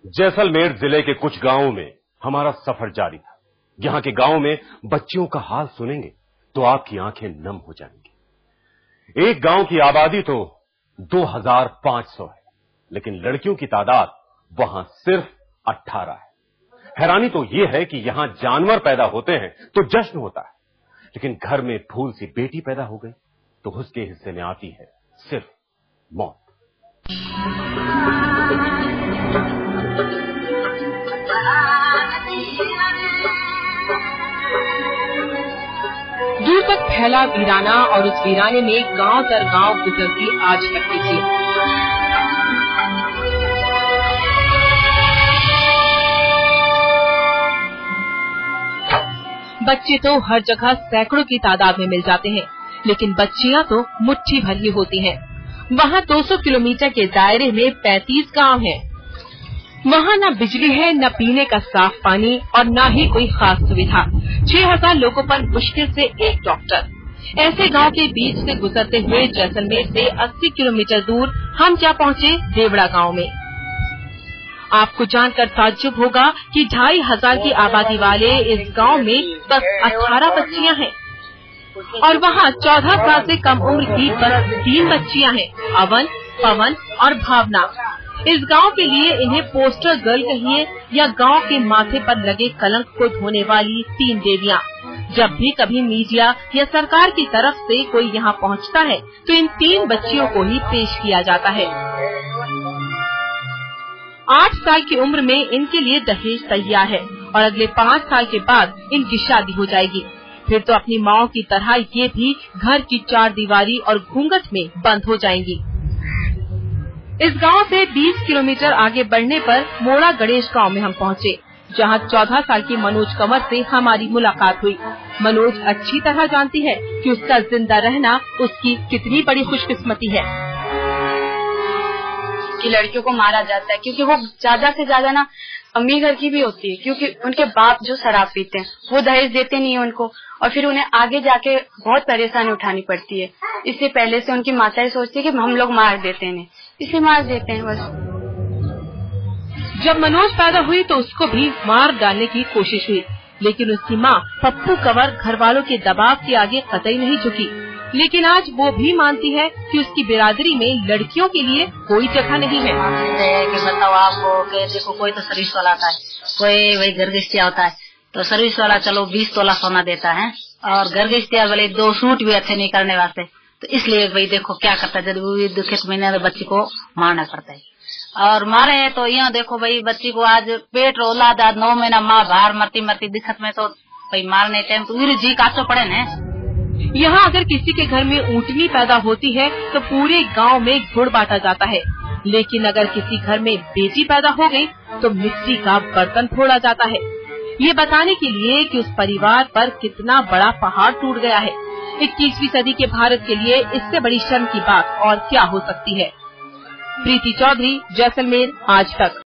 जैसलमेर जिले के कुछ गांवों में हमारा सफर जारी था। यहाँ के गांवों में बच्चियों का हाल सुनेंगे तो आपकी आंखें नम हो जाएंगी। एक गांव की आबादी तो 2500 है, लेकिन लड़कियों की तादाद वहां सिर्फ 18 है। हैरानी तो यह है कि यहां जानवर पैदा होते हैं तो जश्न होता है, लेकिन घर में फूल सी बेटी पैदा हो गई तो उसके हिस्से में आती है सिर्फ मौत। दूर तक फैला वीराना और उस वीराने में गांव दर गांव गुजरती आज तक की थी। बच्चे तो हर जगह सैकड़ों की तादाद में मिल जाते हैं, लेकिन बच्चियां तो मुट्ठी भर ही होती हैं। वहां 200 किलोमीटर के दायरे में 35 गांव हैं। वहां न बिजली है, न पीने का साफ पानी और न ही कोई खास सुविधा। 6000 लोगों पर मुश्किल से एक डॉक्टर। ऐसे गांव के बीच से गुजरते हुए जैसलमेर से 80 किलोमीटर दूर हम जा पहुंचे देवड़ा गांव में। आपको जानकर ताज्जुब होगा कि 2500 की आबादी वाले इस गांव में बस 18 बच्चियां हैं और वहां 14 साल से कम उम्र की बस 3 बच्चियां हैं, अवन, पवन और भावना। इस गांव के लिए इन्हें पोस्टर गर्ल कहिए या गांव के माथे पर लगे कलंक को धोने वाली 3 देवियां। जब भी कभी मीडिया या सरकार की तरफ से कोई यहां पहुंचता है तो इन 3 बच्चियों को ही पेश किया जाता है। 8 साल की उम्र में इनके लिए दहेज तैयार है और अगले 5 साल के बाद इनकी शादी हो जाएगी। फिर तो अपनी माओ की तरह ये भी घर की 4 दीवारी और घूंघट में बंद हो जाएंगी। इस गांव से 20 किलोमीटर आगे बढ़ने पर मोड़ा गणेश गांव में हम पहुंचे, जहां 14 साल की मनोज कंवर से हमारी मुलाकात हुई। मनोज अच्छी तरह जानती है कि उसका जिंदा रहना उसकी कितनी बड़ी खुशकिस्मती है। कि लड़कियों को मारा जाता है क्योंकि वो ज्यादा से ज्यादा ना अमीर घर की भी होती है, क्योंकि उनके बाप जो शराब पीते हैं वो दहेज देते नहीं है उनको, और फिर उन्हें आगे जाके बहुत परेशानी उठानी पड़ती है। इससे पहले से उनकी माताएं सोचती है कि हम लोग मार देते हैं, इसलिए मार देते हैं बस। जब मनोज पैदा हुई तो उसको भी मार डालने की कोशिश हुई, लेकिन उसकी माँ पप्पू कंवर घर वालों के दबाव के आगे कतई नहीं झुकी। लेकिन आज वो भी मानती है कि उसकी बिरादरी में लड़कियों के लिए कोई जगह नहीं है। कि बताओ आपको कि देखो कोई तो सर्विस वाला आता है, कोई वही घर गृहस्थिया होता है, तो सर्विस वाला चलो 20 तोला सोना देता है और घर गृहस्थिया वाले 2 सूट भी अच्छे नहीं करने वास्ते, तो इसलिए भाई देखो क्या करता है, जब दुखित महीने में बच्ची को मारना पड़ता है। और मारे हैं तो यहाँ देखो भाई बच्ची को आज पेट औलाद 9 महीना माँ बाहर मरती मरती दिखत में, तो भाई मारने टाइम तो जी काचो पड़े न। यहाँ अगर किसी के घर में ऊँटनी पैदा होती है तो पूरे गांव में गुड़ बांटा जाता है, लेकिन अगर किसी घर में बेटी पैदा हो गई तो मिट्टी का बर्तन फोड़ा जाता है, ये बताने के लिए कि उस परिवार पर कितना बड़ा पहाड़ टूट गया है। 21वीं सदी के भारत के लिए इससे बड़ी शर्म की बात और क्या हो सकती है। प्रीति चौधरी, जैसलमेर, आज तक।